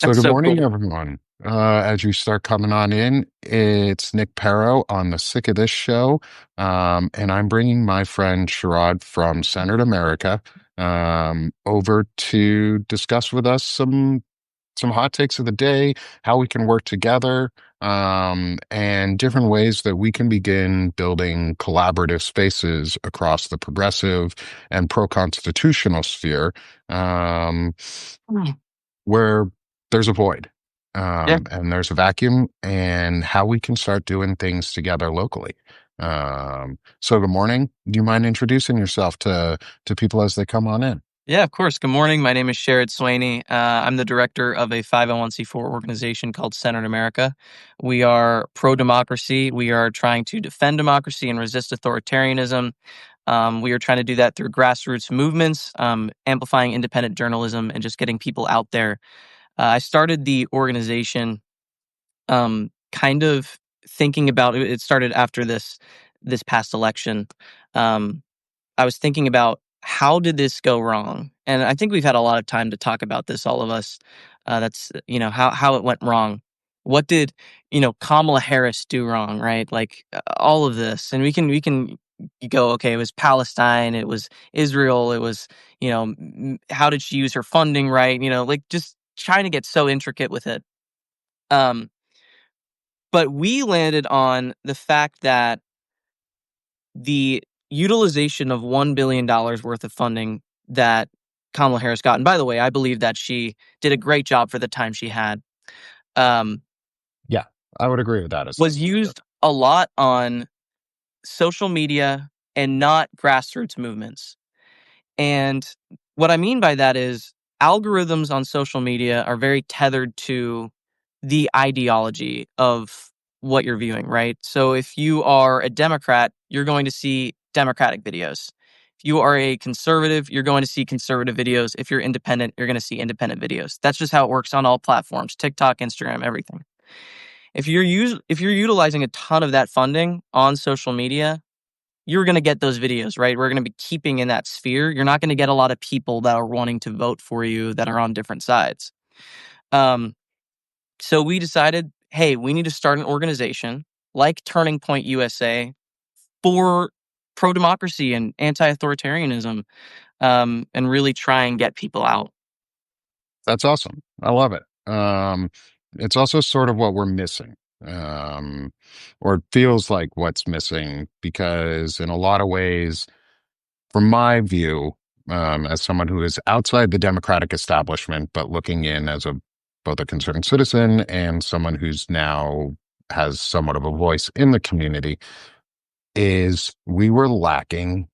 So That's good so morning, cool. everyone. As you start coming on in, it's Nick Perro on the Sick of This show, and I'm bringing my friend Sherrod from Centered America over to discuss with us some hot takes of the day, how we can work together, and different ways that we can begin building collaborative spaces across the progressive and pro-constitutional sphere. Um, Mm. where there's a void Yeah, and there's a vacuum, and how we can start doing things together locally. So good morning. Do you mind introducing yourself to people as they come on in? yeah, of course. Good morning. My name is Sherrod Swaney. I'm the director of a 501(c)(4) organization called Centered America. We are pro democracy. We are trying to defend democracy and resist authoritarianism. We are trying to do that through grassroots movements, amplifying independent journalism, and just getting people out there. I started the organization kind of thinking about it. It started after this past election. Um, I was thinking about how did this go wrong? And I think we've had a lot of time to talk about this, all of us. That's how it went wrong. What did Kamala Harris do wrong? Right, like all of this, and we can go. Okay, it was Palestine, it was Israel, it was how did she use her funding right? Like just trying to get so intricate with it. Um, but we landed on the fact that the utilization of $1 billion worth of funding that Kamala Harris got, and by the way, I believe that she did a great job for the time she had, um, Yeah, I would agree with that was assessment. Yeah. used a lot on social media and not grassroots movements. And what I mean by that is algorithms on social media are very tethered to the ideology of what you're viewing, right? So if you are a Democrat, you're going to see Democratic videos. If you are a conservative, you're going to see conservative videos. If you're independent, you're going to see independent videos. That's just how it works on all platforms, TikTok, Instagram, everything. If you're utilizing a ton of that funding on social media, you're going to get those videos, right? We're going to be keeping in that sphere. You're not going to get a lot of people that are wanting to vote for you that are on different sides. Um, so we decided, hey, we need to start an organization like Turning Point USA for pro democracy and anti authoritarianism, and really try and get people out. That's awesome. I love it. It's also sort of what we're missing, um, or it feels like what's missing, because in a lot of ways, from my view, as someone who is outside the Democratic establishment, but looking in as a both a concerned citizen and someone who's now has somewhat of a voice in the community, is we were lacking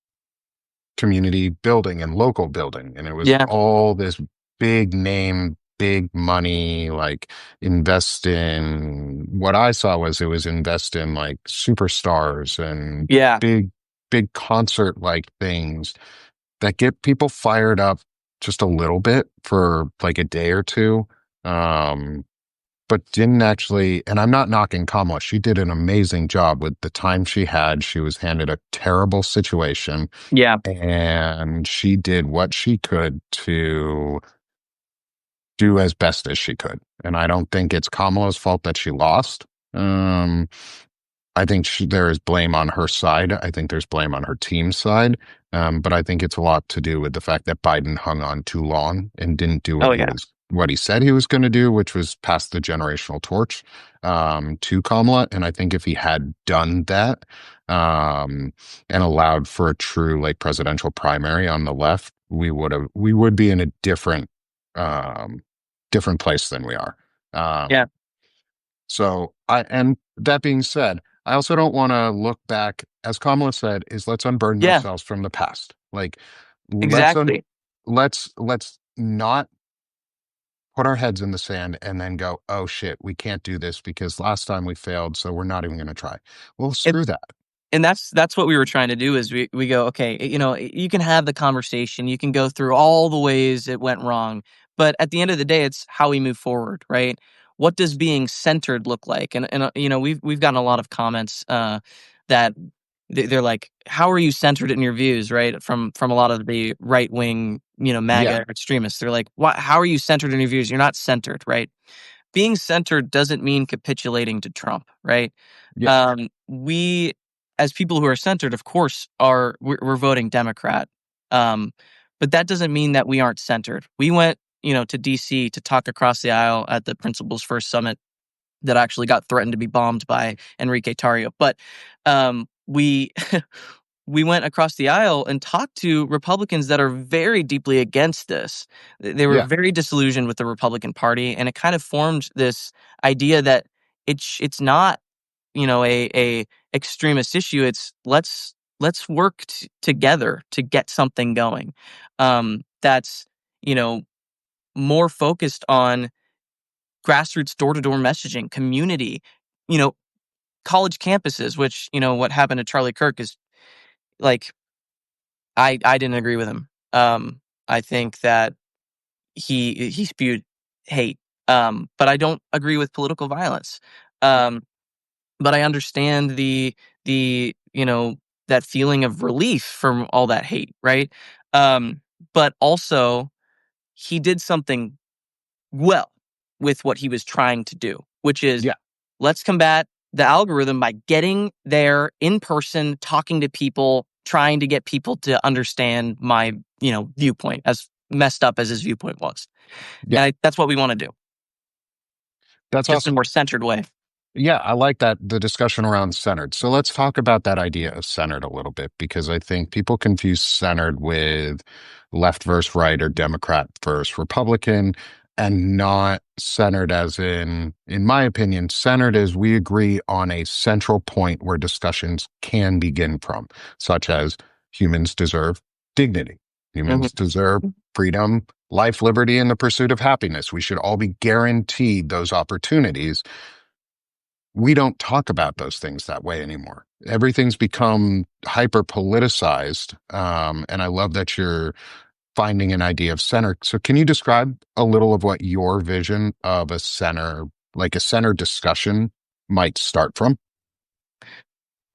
community building and local building. And it was Yeah. all this big name, big money, like invest in what I saw was it was invest in like superstars and Yeah. big, big concert like things that get people fired up just a little bit for like a day or two. Um, but didn't actually, and I'm not knocking Kamala. She did an amazing job with the time she had. She was handed a terrible situation, Yeah. and she did what she could to do as best as she could. And I don't think it's Kamala's fault that she lost. Um, I think there is blame on her side. I think there's blame on her team's side. But I think it's a lot to do with the fact that Biden hung on too long and didn't do Oh, yeah. what he said he was going to do, which was pass the generational torch to Kamala. And I think if he had done that and allowed for a true like presidential primary on the left, we would be in a um, different place than we are. Yeah. Um, and that being said, I also don't want to look back, as Kamala said, is let's unburden Yeah. ourselves from the past. Like let's un Exactly. let's not put our heads in the sand and then go, oh shit, we can't do this because last time we failed, so we're not even going to try. Well, And screw that. and that's what we were trying to do is we go, okay, you can have the conversation, you can go through all the ways it went wrong, but at the end of the day, it's how we move forward, right? What does being centered look like? And we've gotten a lot of comments that they're like, how are you centered in your views, right? From a lot of the right wing, Yeah. MAGA extremists. They're like, what? How are you centered in your views? You're not centered, right? Being centered doesn't mean capitulating to Trump, right? Yeah. We, as people who are centered, of course, we're voting Democrat, um, but that doesn't mean that we aren't centered. We went, to DC to talk across the aisle at the Principles First Summit that actually got threatened to be bombed by Enrique Tarrio, but we. We went across the aisle and talked to Republicans that are very deeply against this. They were Yeah. very disillusioned with the Republican Party, and it kind of formed this idea that it's not, a extremist issue. It's let's work together to get something going. That's more focused on grassroots door to door messaging, community, you know, college campuses. Which what happened to Charlie Kirk is like I didn't agree with him. I think that he spewed hate, but I don't agree with political violence. Um, but I understand the that feeling of relief from all that hate, right? But also he did something well with what he was trying to do, which is Yeah. let's combat the algorithm by getting there in person, talking to people, trying to get people to understand my, viewpoint, as messed up as his viewpoint was. Yeah. And that's what we want to do, That's just in a awesome. more centered way. Yeah, I like that, the discussion around centered. So let's talk about that idea of centered a little bit, because I think people confuse centered with left versus right or Democrat versus Republican, and not centered as in my opinion, centered is we agree on a central point where discussions can begin from, such as humans deserve dignity. Mhm. Humans deserve freedom, life, liberty, and the pursuit of happiness. We should all be guaranteed those opportunities. We don't talk about those things that way anymore. Everything's become hyper politicized. And I love that you're finding an idea of center. So, can you describe a little of what your vision of a center, like a center discussion, might start from?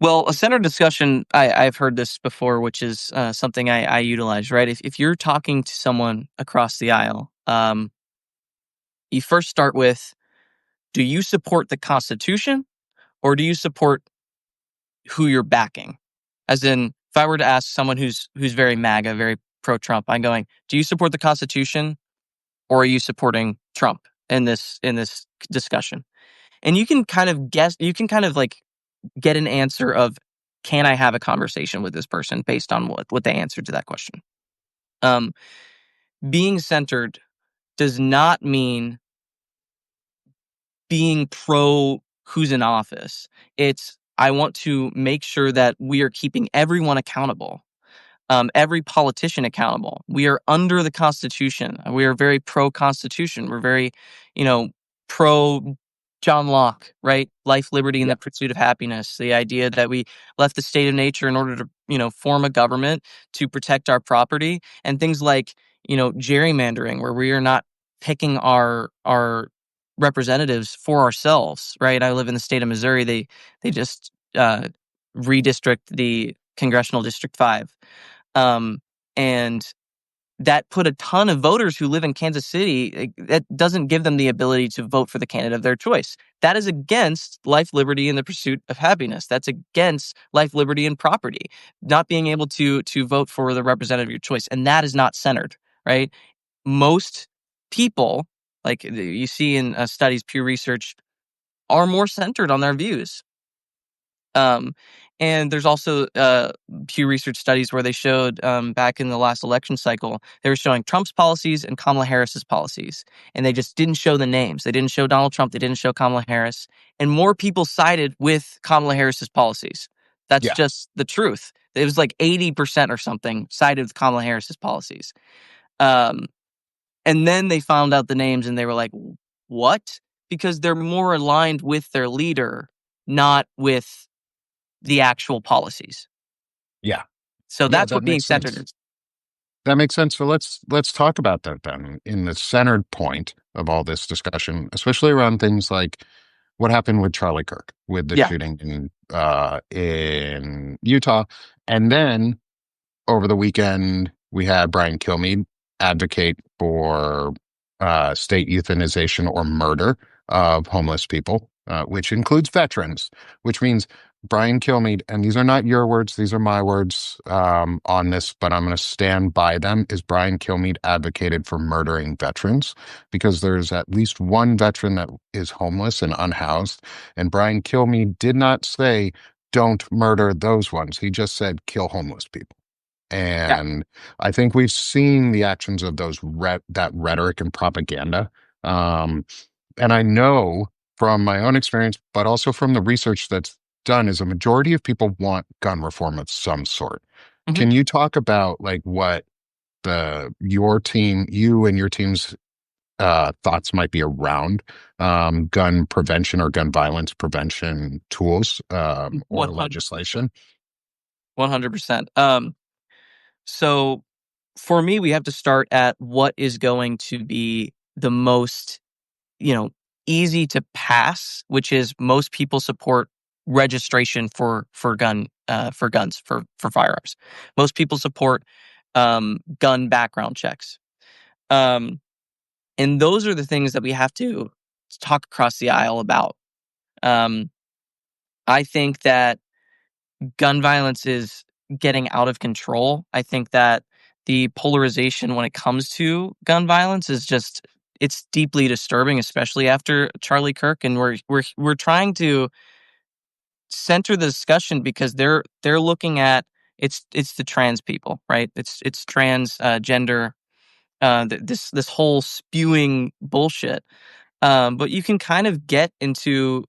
Well, a centered discussion, I've heard this before, which is something I utilize, right? If you're talking to someone across the aisle, you first start with, do you support the Constitution or do you support who you're backing? As in, if I were to ask someone who's very MAGA, very pro Trump, I'm going, do you support the Constitution or are you supporting Trump in this discussion? And you can kind of guess, you can kind of like get an answer of, can I have a conversation with this person based on what they answered to that question? Um, being centered does not mean being pro who's in office. It's I want to make sure that we are keeping everyone accountable, every politician accountable. We are under the Constitution. We are very pro Constitution. We're very, pro John Locke, right? Life, liberty, and Yeah. the pursuit of happiness. The idea that we left the state of nature in order to, form a government to protect our property, and things like, gerrymandering, where we are not picking our representatives for ourselves, right? I live in the state of Missouri. They just redistrict the congressional district 5, um, and that put a ton of voters who live in Kansas City, that doesn't give them the ability to vote for the candidate of their choice. That is against life, liberty, and the pursuit of happiness. That's against life, liberty, and property. Not being able to vote for the representative of your choice, and that is not centered, right? Most people, like you see in studies, Pew Research, are more centered on their views. Um, and there's also Pew Research studies where they showed, back in the last election cycle, they were showing Trump's policies and Kamala Harris's policies, and they just didn't show the names. They didn't show Donald Trump. They didn't show Kamala Harris, and more people sided with Kamala Harris's policies. That's Yeah. just the truth. It was like 80% or something sided with Kamala Harris's policies. Um, and then they found out the names, and they were like, "What?" Because they're more aligned with their leader, not with the actual policies. Yeah. So Yeah. that's That what being makes centered sense. is. That makes sense. So let's talk about that then. In the centered point of all this discussion, especially around things like what happened with Charlie Kirk, with the Yeah. shooting in in Utah. And then over the weekend, we had Brian Kilmeade advocate for state euthanization or murder of homeless people, which includes veterans, which means Brian Kilmeade, and these are not your words, these are my words on this, but I'm going to stand by them, is Brian Kilmeade advocated for murdering veterans because there's at least one veteran that is homeless and unhoused. And Brian Kilmeade did not say, don't murder those ones. He just said, kill homeless people. Yeah. And I think we've seen the actions of that rhetoric and propaganda. Um, and I know from my own experience, but also from the research that's done, is a majority of people want gun reform of some sort. Mhm. Can you talk about like what you and your team's thoughts might be around gun prevention or gun violence prevention tools or 100 legislation? 100%. So for me, we have to start at what is going to be the most, you know, easy to pass, which is most people support registration for guns for firearms. Most people support gun background checks. Um, and those are the things that we have to talk across the aisle about. Um, I think that gun violence is getting out of control. I think that the polarization when it comes to gun violence is just it's deeply disturbing, especially after Charlie Kirk. And we're trying to center the discussion because they're looking at it's the trans people, right? It's trans gender this whole spewing bullshit. But you can kind of get into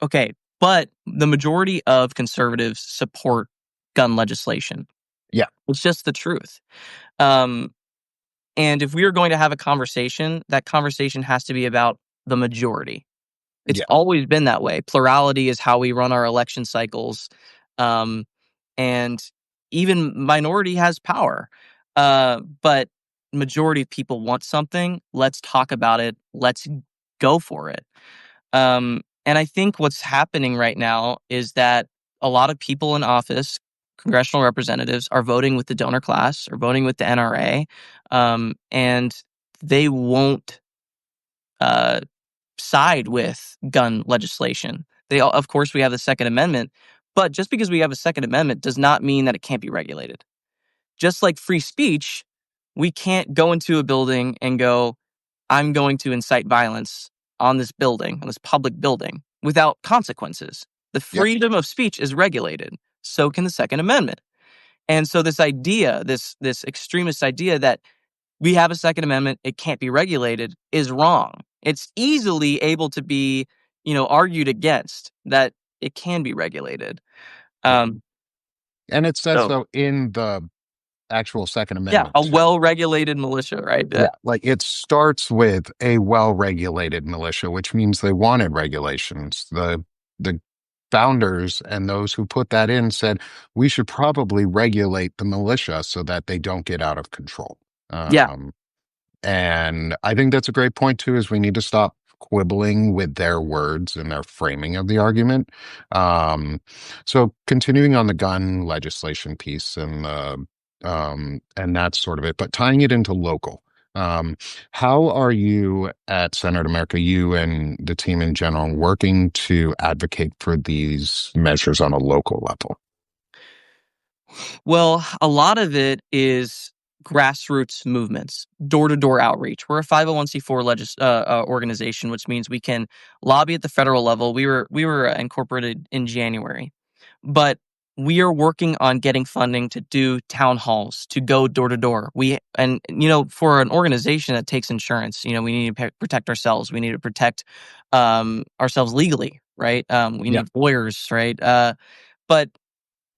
okay, but the majority of conservatives support gun legislation. Yeah, It's just the truth. Um, and if we are going to have a conversation, that conversation has to be about the majority. It's yeah, always been that way. Plurality is how we run our election cycles. Um, and even minority has power. But majority of people want something. Let's talk about it. Let's go for it. And I think what's happening right now is that a lot of people in office, congressional representatives, are voting with the donor class or voting with the NRA, and they won't uh, side with gun legislation. Of course, we have the Second Amendment, but just because we have a Second Amendment does not mean that it can't be regulated. Just like free speech, we can't go into a building and go, I'm going to incite violence on this building, on this public building, without consequences. The yeah, freedom of speech is regulated. So can the Second Amendment. And so this idea, this extremist idea that we have a Second Amendment, it can't be regulated, is wrong. It's easily able to be, argued against that it can be regulated. yeah. Um, And it says so so in the actual Second yeah, Amendment a too. well-regulated militia, right? Yeah, like it starts with a well-regulated militia, which means they wanted regulations. The founders and those who put that in said we should probably regulate the militia so that they don't get out of control. Yeah. Um, and I think that's a great point too, is we need to stop quibbling with their words and their framing of the argument. So continuing on the gun legislation piece and that's sort of it, but tying it into local. Um, how are you at Senate America, you and the team in general, working to advocate for these measures on a local level? Well, a lot of it is grassroots movements, door to door outreach. We're a 501c4 organization, which means we can lobby at the federal level. We were incorporated in January, but we are working on getting funding to do town halls, to go door to door. For an organization that takes insurance, we need to protect ourselves. We need to protect ourselves legally, right? We Yeah. need lawyers, right? But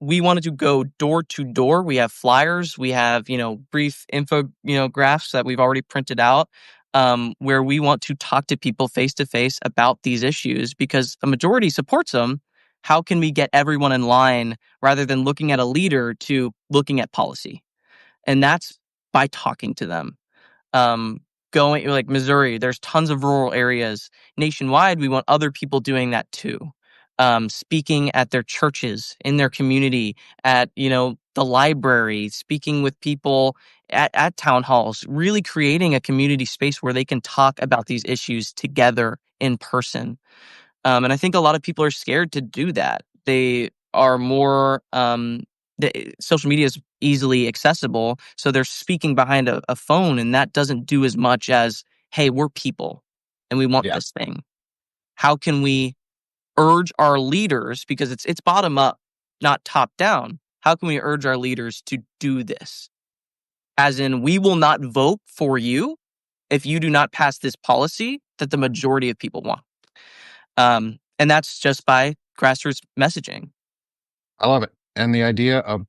we wanted to go door to door. We have flyers, we have, brief info, graphs that we've already printed out, where we want to talk to people face to face about these issues because a majority supports them. How can we get everyone in line rather than looking at a leader to looking at policy? And that's by talking to them. Um, Going like Missouri, there's tons of rural areas nationwide. We want other people doing that too. speaking at their churches, in their community, at the library, speaking with people at town halls, really creating a community space where they can talk about these issues together in person. And I think a lot of people are scared to do that. They are more social media is easily accessible, so they're speaking behind a phone, and that doesn't do as much as, hey, we're people and we want Yeah, this thing. How can we urge our leaders, because it's bottom up, not top down. How can we urge our leaders to do this? As in, we will not vote for you if you do not pass this policy that the majority of people want. And that's just by grassroots messaging. I love it. And the idea of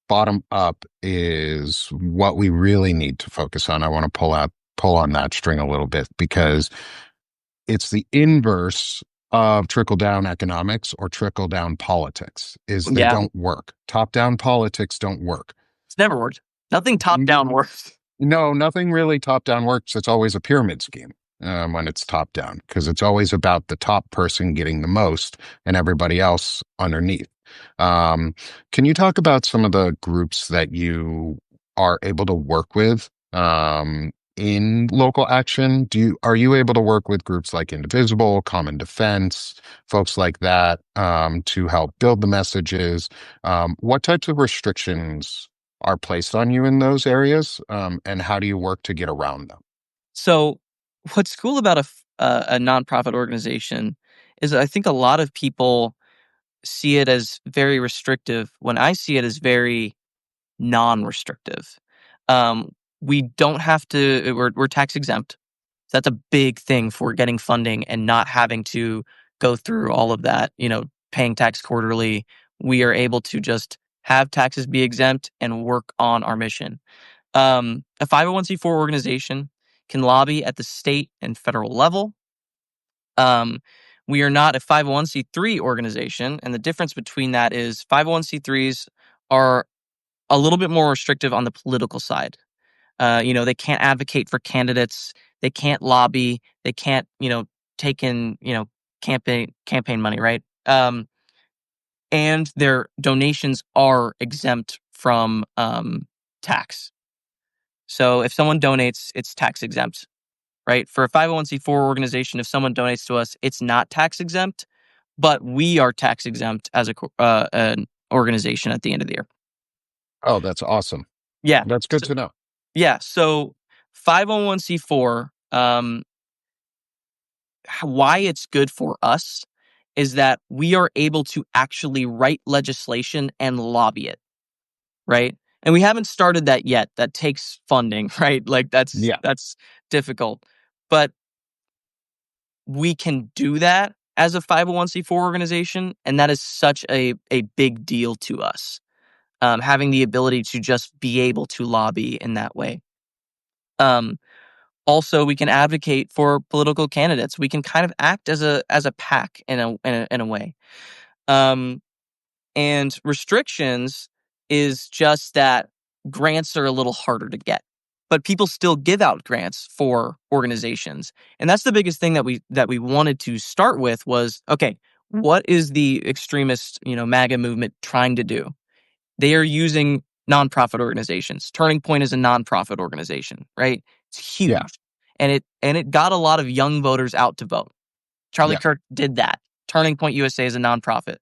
bottom up is what we really need to focus on. I want to pull on that string a little bit because it's the inverse of trickle down economics or trickle down politics is they Yeah, don't work. Top down politics don't work. it's never worked. Nothing top down Mm, works. No, nothing really top down works. It's always a pyramid scheme when it's top down because it's always about the top person getting the most and everybody else underneath. Um, can you talk about some of the groups that you are able to work with in local action? Are you able to work with groups like Indivisible, Common Defense, folks like that to help build the messages? What types of restrictions are placed on you in those areas, and how do you work to get around them? So, what's cool about a nonprofit organization is I think a lot of people see it as very restrictive when I see it as very non-restrictive. Um, we don't have to. We're tax exempt. That's a big thing for getting funding and not having to go through all of that. Paying tax quarterly. We are able to just have taxes be exempt and work on our mission. A 501(c)(4) organization can lobby at the state and federal level. Um, we are not a 501(c)(3) organization, and the difference between that is 501(c)(3)s are a little bit more restrictive on the political side. They can't advocate for candidates, they can't lobby, they can't, take in, campaign money, right? And their donations are exempt from tax. So if someone donates, it's tax exempt, right? For a 501(c)(4) organization, if someone donates to us, it's not tax exempt, but we are tax exempt as an organization at the end of the year. Oh, that's awesome. Yeah. That's good So, to know. yeah. So 501(c)(4), why it's good for us is that we are able to actually write legislation and lobby it, right? And we haven't started that yet. That takes funding, right? Like Yeah, that's difficult. But we can do that as a 501(c)(4) organization, and that is such a big deal to us. Having the ability to just be able to lobby in that way. Um, Also, we can advocate for political candidates. We can kind of act as a pack in a way. Um, and restrictions is just that grants are a little harder to get, but people still give out grants for organizations, and that's the biggest thing that we wanted to start with was, okay, what is the extremist MAGA movement trying to do? They are using nonprofit organizations. Turning Point is a nonprofit organization, right? It's yeah, huge, and it got a lot of young voters out to vote. Charlie yeah. Kirk did that. Turning Point USA is a nonprofit.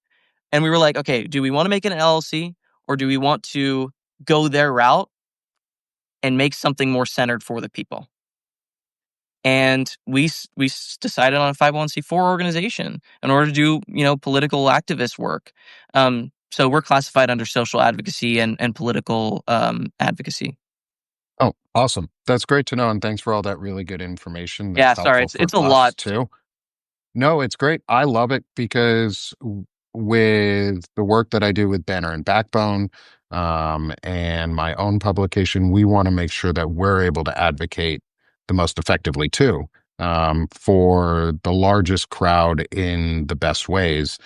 And we were like, okay, do we want to make it an LLC or do we want to go their route and make something more centered for the people? And decided on a 501(c)(4) organization in order to do political activist work. So we're classified under social advocacy and political advocacy. Oh, awesome. That's great to know. And thanks for all that really good information. Yeah, That's sorry, helpful it's for it's a us lot. too. No, it's great. I love it because with the work that I do with Banner and Backbone, and my own publication, we want to make sure that we're able to advocate the most effectively too, for the largest crowd in the best ways.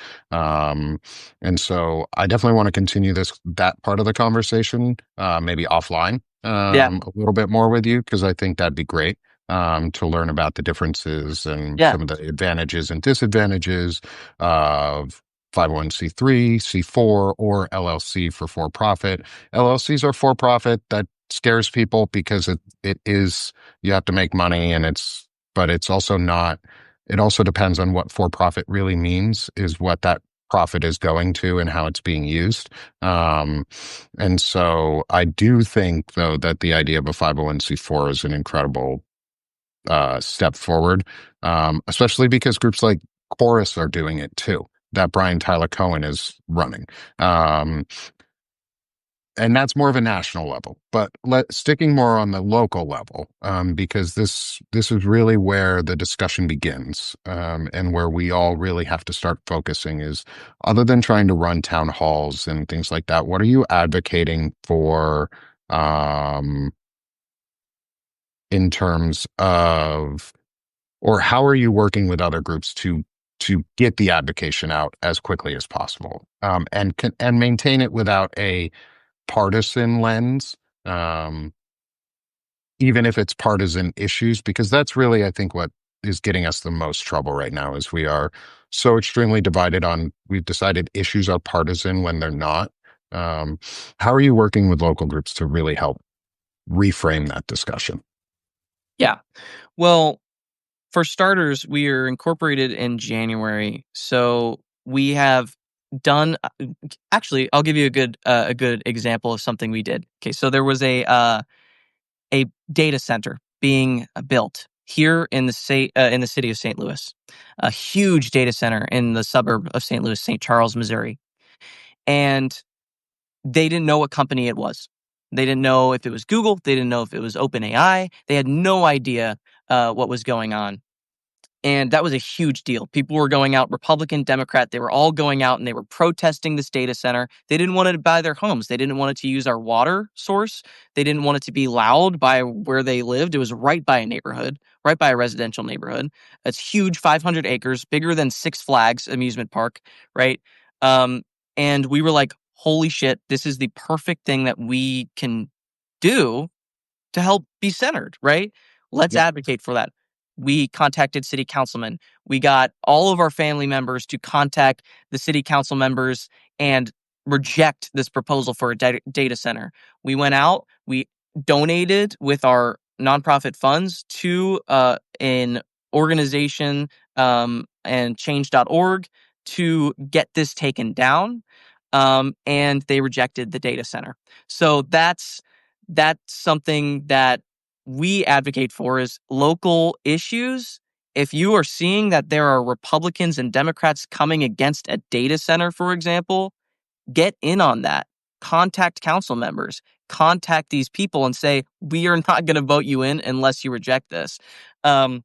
And so I definitely want to continue that part of the conversation, maybe offline, Yeah, a little bit more with you, because I think that'd be great to learn about the differences and yeah, some of the advantages and disadvantages of 501c3, C4, or LLC for profit. LLCs are for profit. That scares people because it is, you have to make money, but it's also not, it also depends on what for profit really means, is what that profit is going to and how it's being used. Um, and so I do think, though, that the idea of a 501c4 is an incredible step forward, especially because groups like Chorus are doing it too, that Brian Tyler Cohen is running. Um, and that's more of a national level, but sticking more on the local level, because this is really where the discussion begins, and where we all really have to start focusing is, other than trying to run town halls and things like that, what are you advocating for, um, in terms of, or how are you working with other groups to get the advocation out as quickly as possible, and maintain it without a partisan lens, um, even if it's partisan issues, because that's really, I think, what is getting us the most trouble right now is we are so extremely divided on, we've decided issues are partisan when they're not. Um, how are you working with local groups to really help reframe that discussion? Yeah. Well, for starters, we are incorporated in January, so we have done. Actually, I'll give you a good example of something we did. Okay, so there was a data center being built here in the city of St. Louis, a huge data center in the suburb of St. Louis, St. Charles, Missouri, and they didn't know what company it was. They didn't know if it was Google. They didn't know if it was OpenAI. They had no idea what was going on. And that was a huge deal. People were going out, Republican, Democrat, they were all going out and they were protesting this data center. They didn't want it to buy their homes. They didn't want it to use our water source. They didn't want it to be loud by where they lived. It was right by a neighborhood, right by a residential neighborhood. It's huge, 500 acres, bigger than Six Flags amusement park, right? Um, and we were like, holy shit, this is the perfect thing that we can do to help be centered, right? Let's Yep. advocate for that. We contacted city councilmen. We got all of our family members to contact the city council members and reject this proposal for a data center. We went out, we donated with our nonprofit funds to an organization and change.org to get this taken down. And they rejected the data center. So that's something that we advocate for is local issues. If you are seeing that there are Republicans and Democrats coming against a data center, for example, get in on that. Contact council members, contact these people and say, we are not going to vote you in unless you reject this. Um,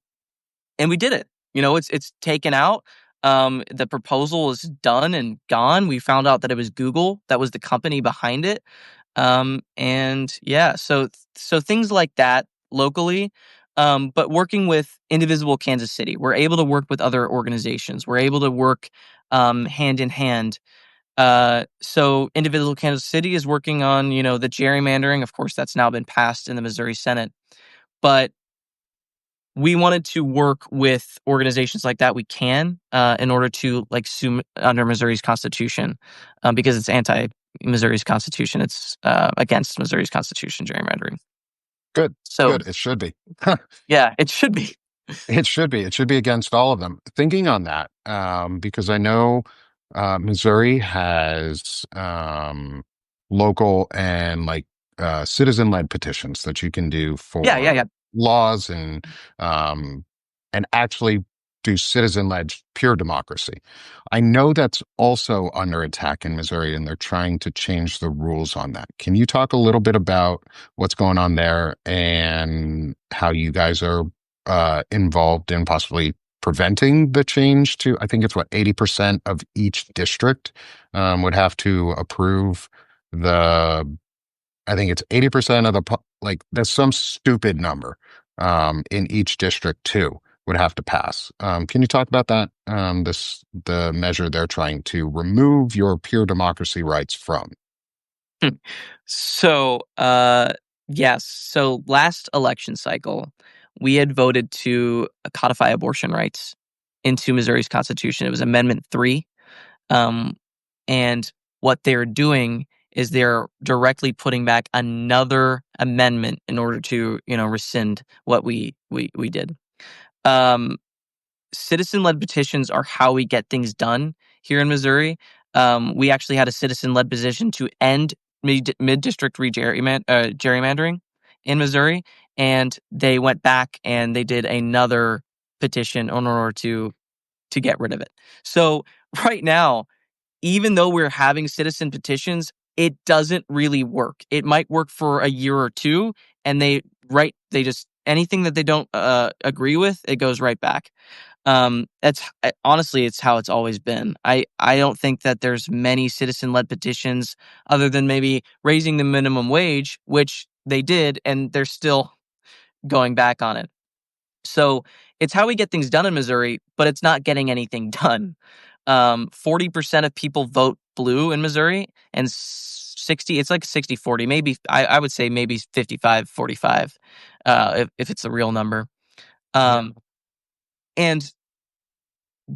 and we did it. You know, it's taken out. The proposal is done and gone. We found out that it was Google that was the company behind it. And yeah, so things like that locally. But working with Indivisible Kansas City, we're able to work with other organizations. We're able to work hand in hand. So Indivisible Kansas City is working on, you know, the gerrymandering. Of course, that's now been passed in the Missouri Senate. But we wanted to work with organizations like that we can in order to like sue under Missouri's constitution because it's anti Missouri's constitution. It's against Missouri's constitution gerrymandering. Good, So good. It should be. yeah, it should be. It should be. It should be against all of them. Thinking on that, because I know Missouri has local and like citizen-led petitions that you can do Yeah, yeah, yeah. for laws um, and actually do citizen-led pure democracy. I know that's also under attack in Missouri, and they're trying to change the rules on that. Can you talk a little bit about what's going on there and how you guys are involved in possibly preventing the change to, I think it's what, 80% of each district would have to approve the, I think it's 80% of the, like, there's some stupid number in each district too would have to pass. Can you talk about that? The measure they're trying to remove your pure democracy rights from. So yes. So last election cycle, we had voted to codify abortion rights into Missouri's constitution. It was Amendment 3. Um, and what they're doing is they're directly putting back another amendment in order to, rescind what we did. Um, Citizen-led petitions are how we get things done here in Missouri. We actually had a citizen-led petition to end mid-district gerrymandering in Missouri, and they went back and they did another petition in order to get rid of it. So right now, even though we're having citizen petitions, it doesn't really work. It might work for a year or two, and they just anything that they don't agree with, it goes right back. Honestly, it's how it's always been. I don't think that there's many citizen-led petitions other than maybe raising the minimum wage, which they did, and they're still going back on it. So it's how we get things done in Missouri, but it's not getting anything done. 40% of people vote blue in Missouri, and 60, it's like 60-40, maybe I would say maybe 55-45, if it's the real number. Yeah. And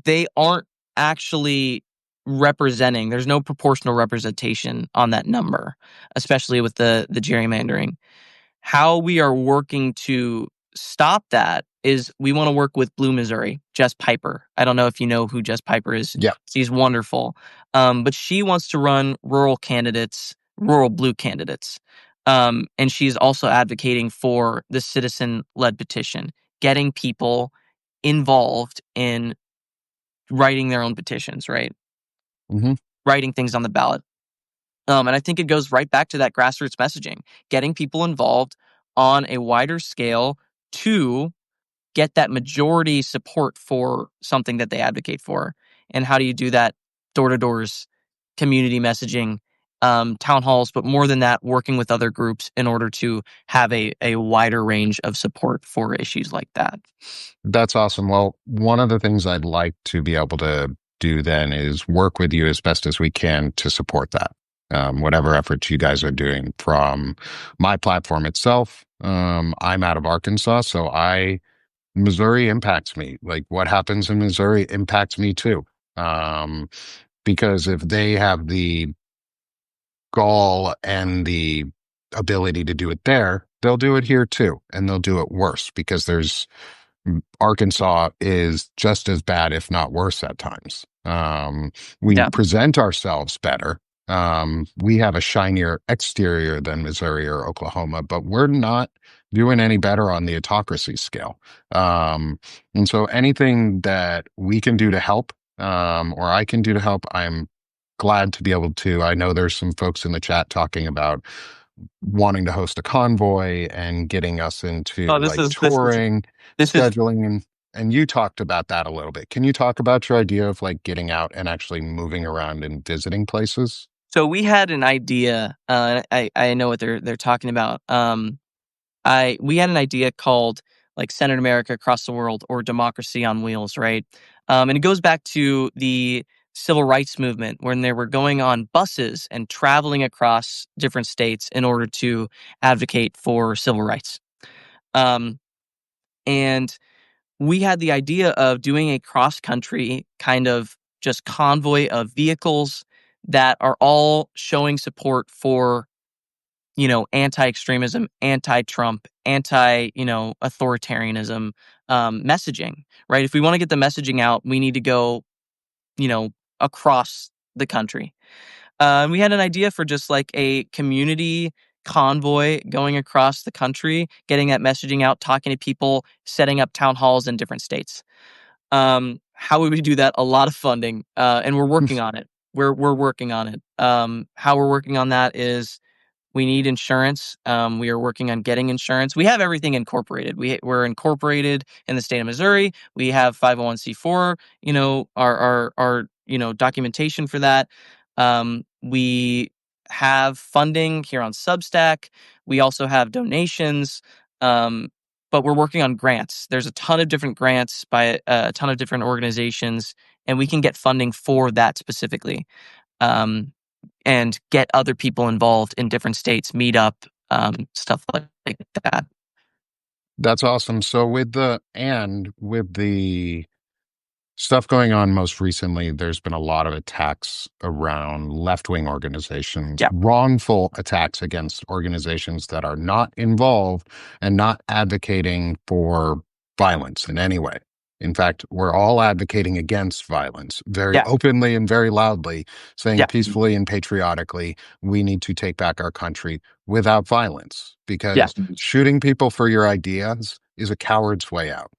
they aren't actually representing. There's no proportional representation on that number, especially with the gerrymandering. How we are working to stop that is we want to work with Blue Missouri, Jess Piper. I don't know if you know who Jess Piper is. Yeah. She's wonderful. But she wants to run rural blue candidates. And she's also advocating for the citizen-led petition, getting people involved in writing their own petitions, right? Hmm. Writing things on the ballot. And I think it goes right back to that grassroots messaging, getting people involved on a wider scale to get that majority support for something that they advocate for. And how do you do that? Door to doors, community messaging, town halls, but more than that, working with other groups in order to have a wider range of support for issues like that. That's awesome. Well, one of the things I'd like to be able to do then is work with you as best as we can to support that. Whatever efforts you guys are doing from my platform itself. I'm out of Arkansas, so Missouri impacts me. Like what happens in Missouri impacts me too. Um, because if they have the gall and the ability to do it there, they'll do it here too. And they'll do it worse because Arkansas is just as bad, if not worse, at times. We Yeah. present ourselves better. We have a shinier exterior than Missouri or Oklahoma, but we're not doing any better on the autocracy scale. And so anything that we can do to help, or I can do to help, I'm glad to be able to. I know there's some folks in the chat talking about wanting to host a convoy and getting us into Oh, like touring, this is scheduling, and you talked about that a little bit. Can you talk about your idea of like getting out and actually moving around and visiting places? so we had an idea. I know what they're talking about. I we had an idea called like Senate America Across the World or Democracy on Wheels, right? And it goes back to the civil rights movement when they were going on buses and traveling across different states in order to advocate for civil rights. Um, and we had the idea of doing a cross country kind of just convoy of vehicles that are all showing support for anti-extremism, anti-Trump, authoritarianism messaging, right? If we want to get the messaging out, we need to go, across the country. We had an idea for just like a community convoy going across the country, getting that messaging out, talking to people, setting up town halls in different states. How would we do that? A lot of funding, and we're working on it. We're working on it. How we're working on that is we need insurance. We are working on getting insurance. We have everything incorporated. We're incorporated in the state of Missouri. We have 501(c)(4. Our documentation for that. We have funding here on Substack. We also have donations. But we're working on grants. There's a ton of different grants by a ton of different organizations, and we can get funding for that specifically. Um, and get other people involved in different states, meet up, stuff like that. That's awesome. So with the stuff going on most recently. There's been a lot of attacks around left-wing organizations, Yeah, wrongful attacks against organizations that are not involved and not advocating for violence in any way. In fact, we're all advocating against violence very yeah, openly and very loudly, saying yeah, peacefully and patriotically, we need to take back our country without violence, yeah, because shooting people for your ideas is a coward's way out.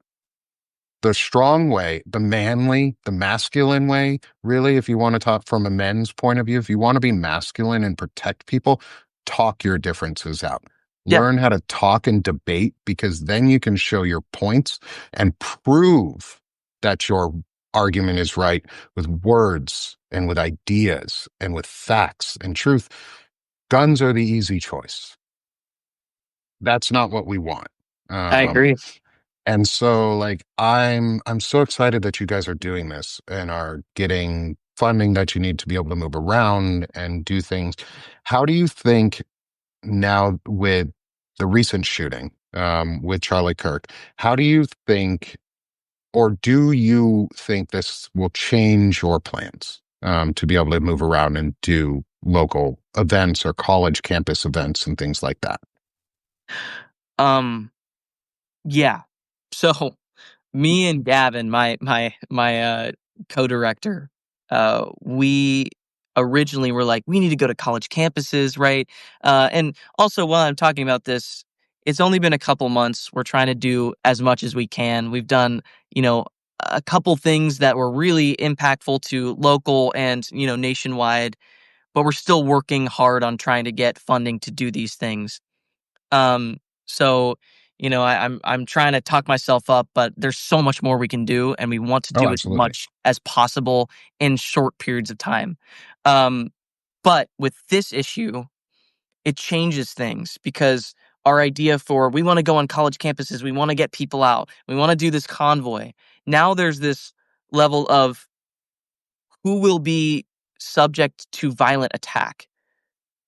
The strong way, the manly, the masculine way, really, if you want to talk from a men's point of view, if you want to be masculine and protect people, talk your differences out. yeah. Learn how to talk and debate, because then you can show your points and prove that your argument is right with words and with ideas and with facts and truth. Guns are the easy choice. That's not what we want. I Um, agree. and so like I'm so excited that you guys are doing this and are getting funding that you need to be able to move around and do things. How do you think now with the recent shooting with Charlie Kirk, how do you think, or do you think this will change your plans to be able to move around and do local events or college campus events and things like that? Um, yeah. So me and Gavin, my co-director, we originally were like, we need to go to college campuses, right? And also, while I'm talking about this, it's only been a couple months. We're trying to do as much as we can. We've done, you know, a couple things that were really impactful to local and nationwide, but we're still working hard on trying to get funding to do these things. Um, so, I'm trying to talk myself up, but there's so much more we can do, and we want to Oh, do as absolutely. much as possible in short periods of time. Um, but with this issue, it changes things because our idea for we want to go on college campuses, we want to get people out, we want to do this convoy. Now there's this level of who will be subject to violent attack,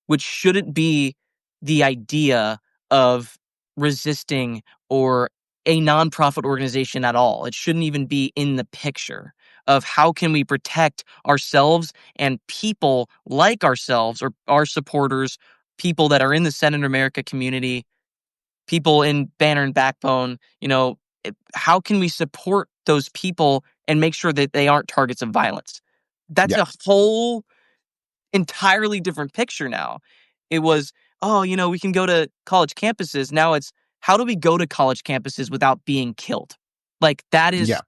which shouldn't be the idea of resisting or a nonprofit organization at all. It shouldn't even be in the picture of how can we protect ourselves and people like ourselves or our supporters, people that are in the Center America community, people in Banner and Backbone, how can we support those people and make sure that they aren't targets of violence? That's Yeah. a whole entirely different picture now. It was, "Oh, we can go to college campuses." Now it's, "How do we go to college campuses without being killed?" Like, that Yeah. is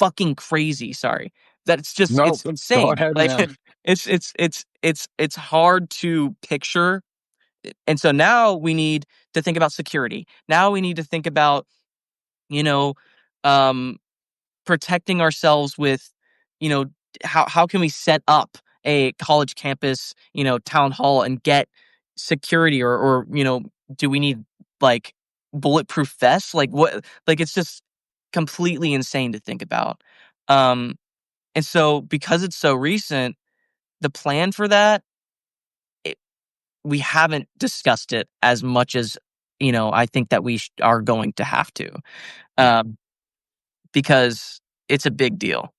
fucking crazy, sorry. That it's just No, it's go insane. ahead, Like, man. it's hard to picture, and so now we need to think about security. Now we need to think about, you know, um protecting ourselves with, you know, how can we set up a college campus, town hall and get security or do we need like bulletproof vests? Like what like it's just completely insane to think about. Um and so because it's so recent, the plan for that, it, we haven't discussed it as much as I think that we are going to have to. Yeah. Um because it's a big deal.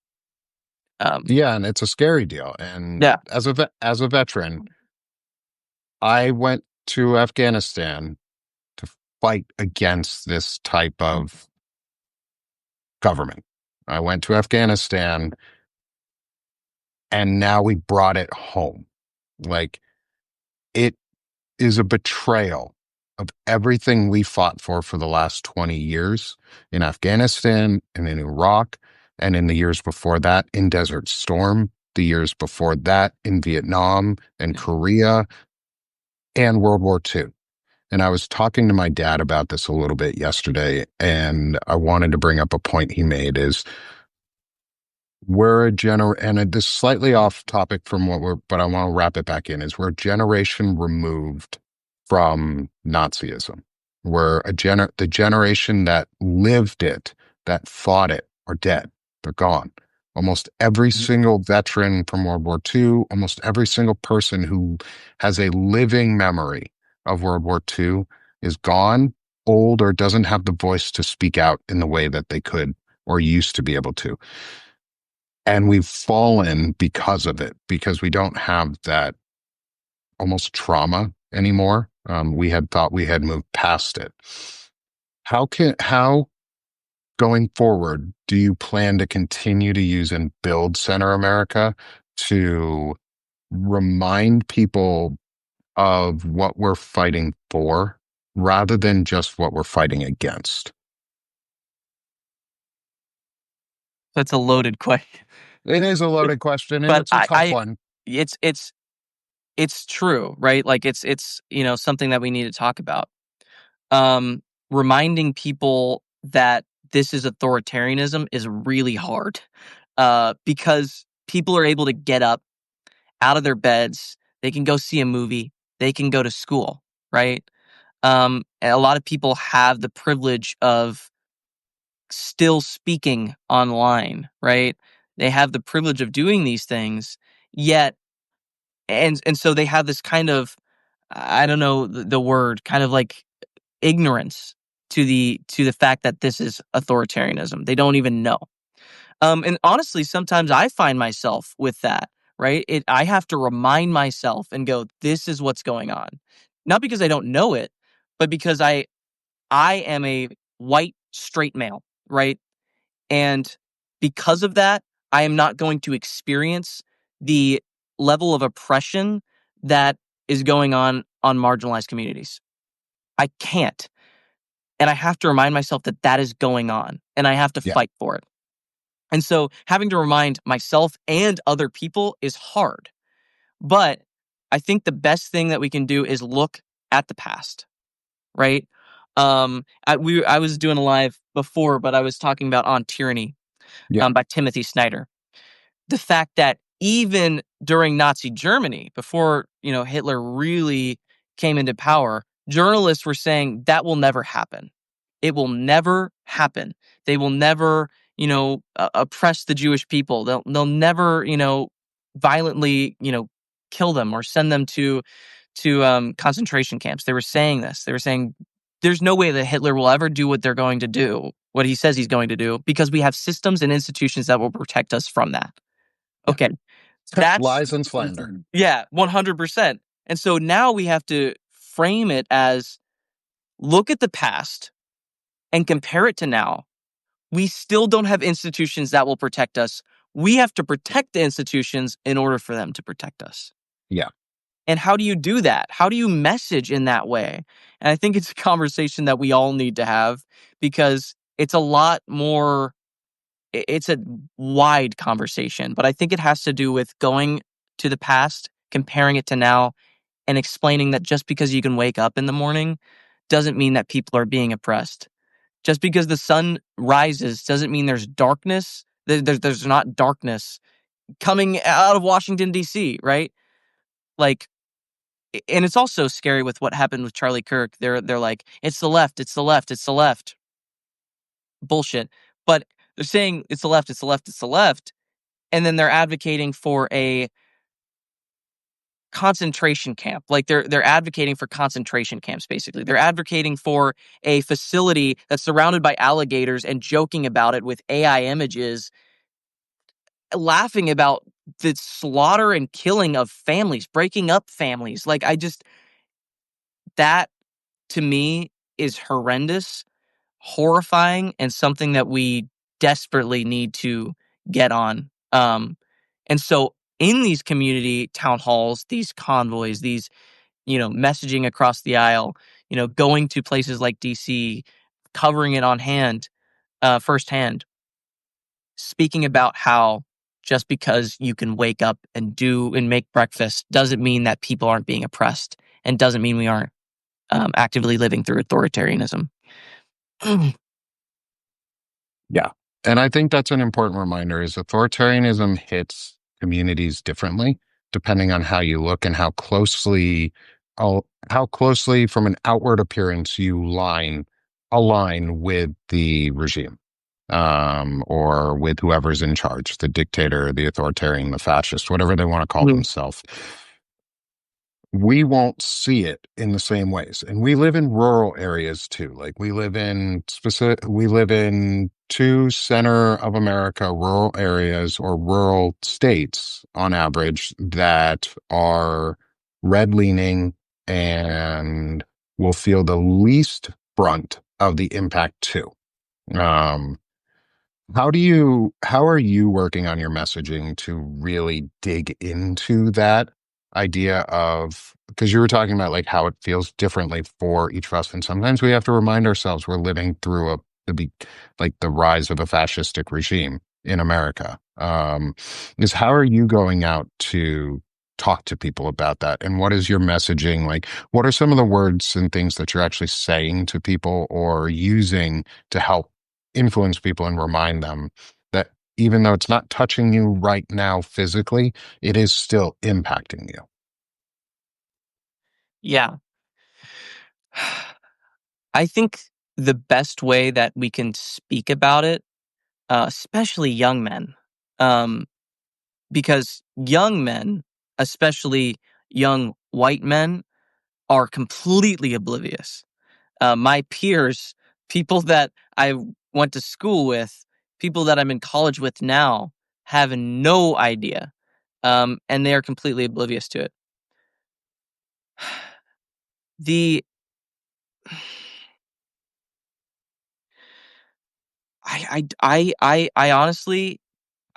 Um Yeah, and it's a scary deal. And yeah. as a veteran, I went to Afghanistan to fight against this type of government. I went to Afghanistan and now we brought it home. Like, it is a betrayal of everything we fought for the last 20 years in Afghanistan and in Iraq, and in the years before that in Desert Storm, the years before that in Vietnam and Korea and World War II. And I was talking to my dad about this a little bit yesterday, and I wanted to bring up a point he made is and this is slightly off topic from but I want to wrap it back in, is we're a generation removed from Nazism. The generation that lived it, that fought it, are dead. They're gone. Almost every single veteran from World War II, almost every single person who has a living memory of World War II is gone, old, or doesn't have the voice to speak out in the way that they could or used to be able to. And we've fallen because of it, because we don't have that almost trauma anymore. We had thought we had moved past it. How going forward do you plan to continue to use and build Center America to remind people of what we're fighting for rather than just what we're fighting against? That's a loaded question. It is a loaded question and But it's a tough one. it's it's it's true, right? Like it's something that we need to talk about. Um, Reminding people that this is authoritarianism is really hard, because people are able to get up out of their beds, they can go see a movie, they can go to school, right? And a lot of people have the privilege of still speaking online, right? They have the privilege of doing these things, yet and so they have this kind of, I don't know the word, kind of like ignorance to the fact that this is authoritarianism. They don't even know. And honestly, sometimes I find myself with that, right? I have to remind myself and go, this is what's going on. Not because I don't know it, but because I am a white straight male, right? And because of that, I am not going to experience the level of oppression that is going on marginalized communities. I can't. And I have to remind myself that that is going on and I have to Yeah. fight for it. And so having to remind myself and other people is hard. But I think the best thing that we can do is look at the past, right? I was doing a live before, but I was talking about On Tyranny, Yeah. by Timothy Snyder. The fact that even during Nazi Germany, before, Hitler really came into power, journalists were saying that will never happen. It will never happen. They will never, oppress the Jewish people. They'll never, violently, kill them or send them to concentration camps. They were saying this. They were saying there's no way that Hitler will ever do what they're going to do, what he says he's going to do, because we have systems and institutions that will protect us from that. Yeah. Okay. That's Lies and slander. yeah, 100%. And so now we have to frame it as look at the past and compare it to now. We still don't have institutions that will protect us. We have to protect the institutions in order for them to protect us. Yeah. And how do you do that? How do you message in that way? And I think it's a conversation that we all need to have because it's a lot more, it's a wide conversation, but I think it has to do with going to the past, comparing it to now, and explaining that just because you can wake up in the morning doesn't mean that people are being oppressed. Just because the sun rises doesn't mean there's darkness. There's not darkness coming out of Washington, D.C., right? Like, and it's also scary with what happened with Charlie Kirk. They're like, it's the left, it's the left, it's the left. Bullshit. But they're saying it's the left, it's the left, it's the left. And then they're advocating for a concentration camp. Like they're advocating for concentration camps, basically. They're advocating for a facility that's surrounded by alligators and joking about it with AI images, laughing about the slaughter and killing of families, breaking up families. Like that to me is horrendous, horrifying, and something that we desperately need to get on. And so in these community town halls, these convoys, these, messaging across the aisle, going to places like DC, covering it on hand, firsthand, speaking about how just because you can wake up and do and make breakfast doesn't mean that people aren't being oppressed and doesn't mean we aren't actively living through authoritarianism. Yeah. And I think that's an important reminder is authoritarianism hits communities differently depending on how you look and how closely from an outward appearance you align with the regime or with whoever's in charge, the dictator, the authoritarian, the fascist, whatever they want to call Mm. themselves. We won't see it in the same ways. And we live in rural areas too. Like we live in to center of America, rural areas or rural states on average that are red leaning and will feel the least brunt of the impact too. Um, how are you working on your messaging to really dig into that idea of, because you were talking about like how it feels differently for each of us, and sometimes we have to remind ourselves we're living through like the rise of a fascistic regime in America. Is how are you going out to talk to people about that? And what is your messaging like? What are some of the words and things that you're actually saying to people or using to help influence people and remind them that even though it's not touching you right now physically, it is still impacting you. Yeah. I think the best way that we can speak about it, especially young men, um, because young men, especially young white men, are completely oblivious. My peers, people that I went to school with, people that I'm in college with now, have no idea, and they are completely oblivious to it. The I honestly,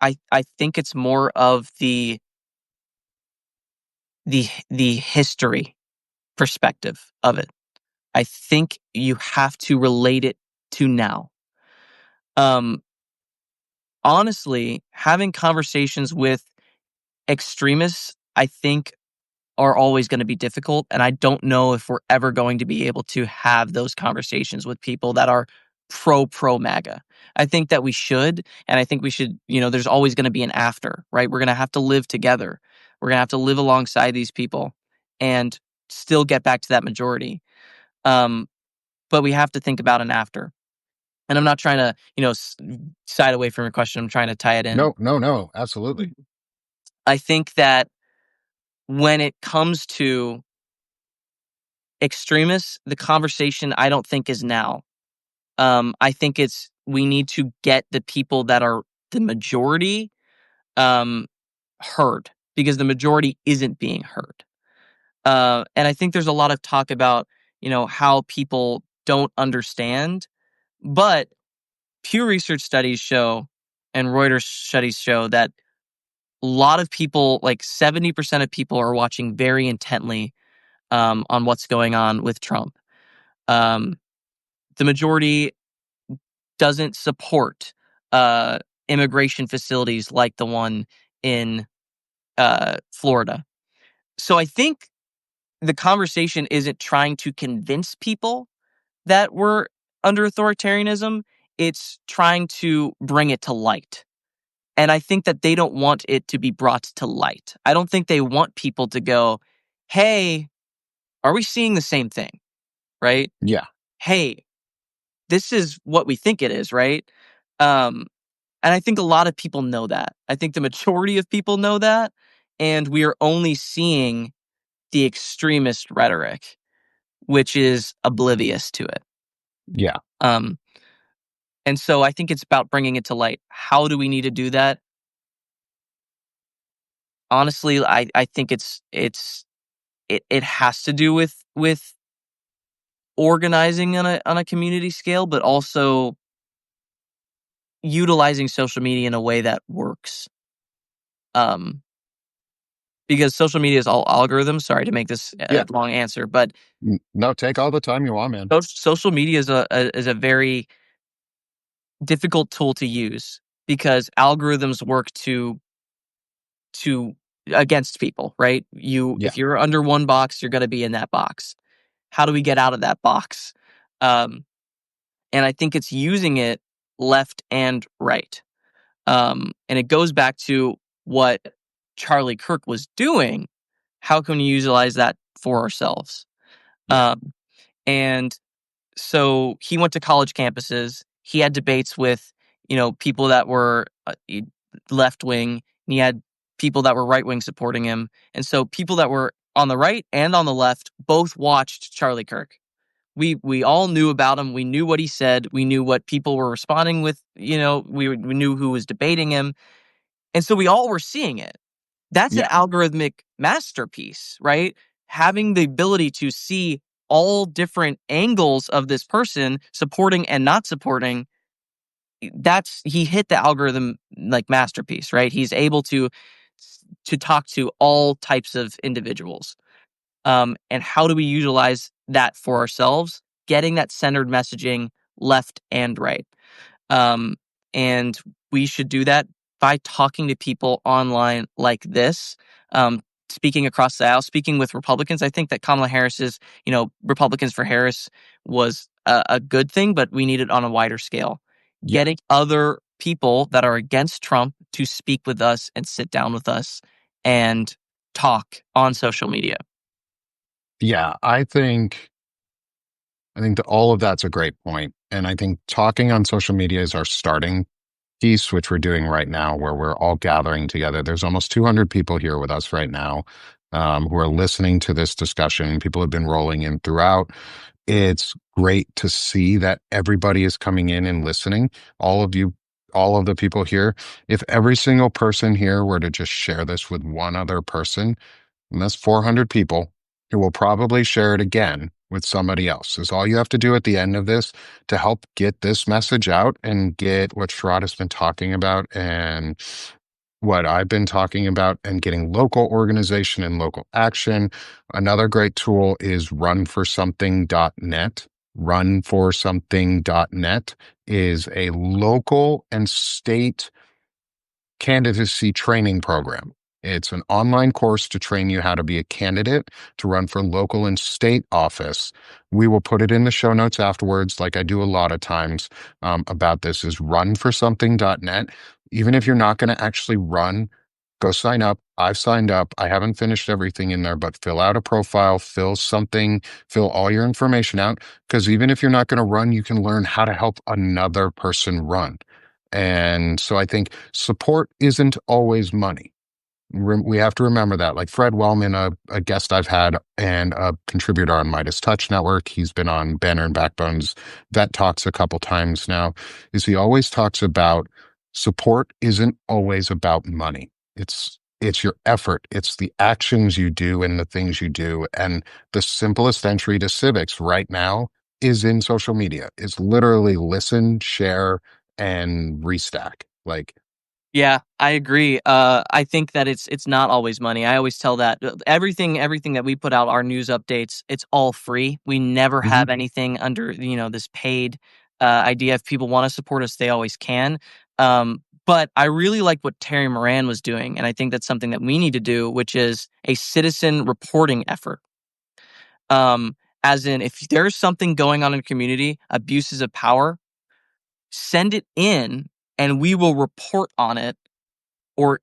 I think it's more of the history perspective of it. I think you have to relate it to now. Um, Honestly, having conversations with extremists, I think, are always going to be difficult. And I don't know if we're ever going to be able to have those conversations with people that are pro MAGA. I think that we should. And I think we should, there's always going to be an after, right? We're going to have to live together. We're going to have to live alongside these people and still get back to that majority. Um, but we have to think about an after. And I'm not trying to, side away from your question. I'm trying to tie it in. No, no, no, absolutely. I think that when it comes to extremists, the conversation I don't think is now. I think it's we need to get the people that are the majority um, heard because the majority isn't being heard. And I think there's a lot of talk about how people don't understand, but Pew Research studies show and Reuters studies show that a lot of people, like 70% of people, are watching very intently on what's going on with Trump. Um, the majority doesn't support uh, immigration facilities like the one in Florida. So I think the conversation isn't trying to convince people that we're under authoritarianism, it's trying to bring it to light. And I think that they don't want it to be brought to light. I don't think they want people to go, hey, are we seeing the same thing? Right? Yeah, Hey, this is what we think it is, right? Um, And I think a lot of people know that. I think the majority of people know that. And we are only seeing the extremist rhetoric, which is oblivious to it. yeah, Um, and so I think it's about bringing it to light. How do we need to do that? Honestly, I think it has to do with organizing on a community scale, but also utilizing social media in a way that works. Um, because social media is all algorithms. Sorry to make this a yeah. long answer, but No, take all the time you want, man. social media is a very difficult tool to use because algorithms work to against people, right? Yeah, If you're under one box, you're going to be in that box. How do we get out of that box? Um, and I think it's using it left and right. And it goes back to what Charlie Kirk was doing. How can we utilize that for ourselves? yeah, And so he went to college campuses. He had debates with, people that were left wing. He had people that were right wing supporting him. And so people that were on the right and on the left both watched Charlie Kirk, We all knew about him. We knew what he said. We knew what people were responding with. We knew who was debating him, and so we all were seeing it. That's an Yeah. algorithmic masterpiece, right? Having the ability to see all different angles of this person, supporting and not supporting, that's he hit the algorithm like masterpiece, right? He's able to talk to all types of individuals. And how do we utilize that for ourselves? Getting that centered messaging left and right. Um, and we should do that by talking to people online like this, speaking across the aisle, speaking with Republicans. I think that Kamala Harris's, Republicans for Harris was a good thing, but we need it on a wider scale. Yeah. Getting other people that are against Trump to speak with us and sit down with us and talk on social media. Yeah. I think that all of that's a great point. And I think talking on social media is our starting piece, which we're doing right now, where we're all gathering together. There's almost 200 people here with us right now, who are listening to this discussion. People have been rolling in throughout. It's great to see that everybody is coming in and listening. All of you, all of the people here. If every single person here were to just share this with one other person, and that's 400 people who will probably share it again with somebody else. Is all you have to do at the end of this to help get this message out and get what Sherrod has been talking about and what I've been talking about and getting local organization and local action. Another great tool is runforsomething.net. Runforsomething.net is a local and state candidacy training program. It's an online course to train you how to be a candidate to run for local and state office. We will put it in the show notes afterwards, like I do a lot of times about this, is runforsomething.net. Even if you're not going to actually run, go sign up. I've signed up. I haven't finished everything in there, but fill out a profile, fill all your information out. Because even if you're not going to run, you can learn how to help another person run. And so I think support isn't always money. We have to remember that. Like Fred Wellman, a guest I've had and a contributor on Midas Touch Network, he's been on Banner and Backbones Vet Talks a couple times now, is he always talks about support isn't always about money. It's your effort. It's the actions you do and the things you do. And the simplest entry to civics right now is in social media. It's literally listen, share, and restack. Like, Yeah, I agree. I think that it's not always money. I always tell that everything that we put out, our news updates, it's all free. We never mhm, have anything under this paid idea. If people want to support us, they always can. But I really like what Terry Moran was doing, and I think that's something that we need to do, which is a citizen reporting effort. As in, if there's something going on in the community, abuses of power, send it in, and we will report on it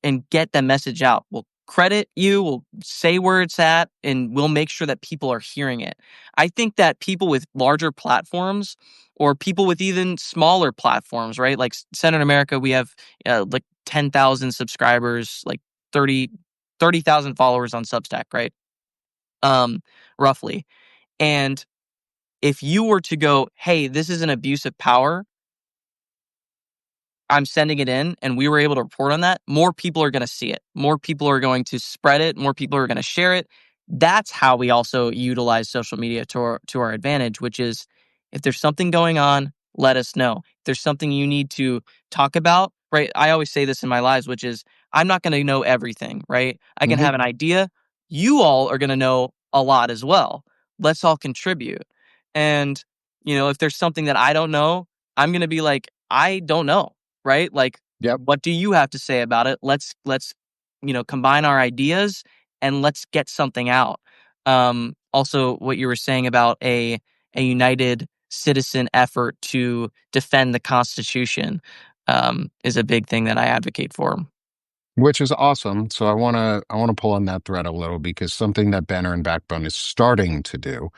and get the message out. We'll credit you, we'll say where it's at, and we'll make sure that people are hearing it. I think that people with larger platforms or people with even smaller platforms, right? Like Center in America, we have like 10,000 subscribers, like 30,000 followers on Substack, right? Roughly. And if you were to go, hey, this is an abuse of power, I'm sending it in and we were able to report on that, more people are going to see it. More people are going to spread it. More people are going to share it. That's how we also utilize social media to our advantage, which is if there's something going on, let us know. If there's something you need to talk about, right? I always say this in my lives, which is I'm not going to know everything, right? I can mhm, have an idea. You all are going to know a lot as well. Let's all contribute. And, if there's something that I don't know, I'm going to be like, I don't know, right? Like, yep. what do you have to say about it? Let's combine our ideas and let's get something out. Also, what you were saying about a united citizen effort to defend the Constitution is a big thing that I advocate for. Which is awesome. So I want to pull on that thread a little because something that Banner and Backbone is starting to do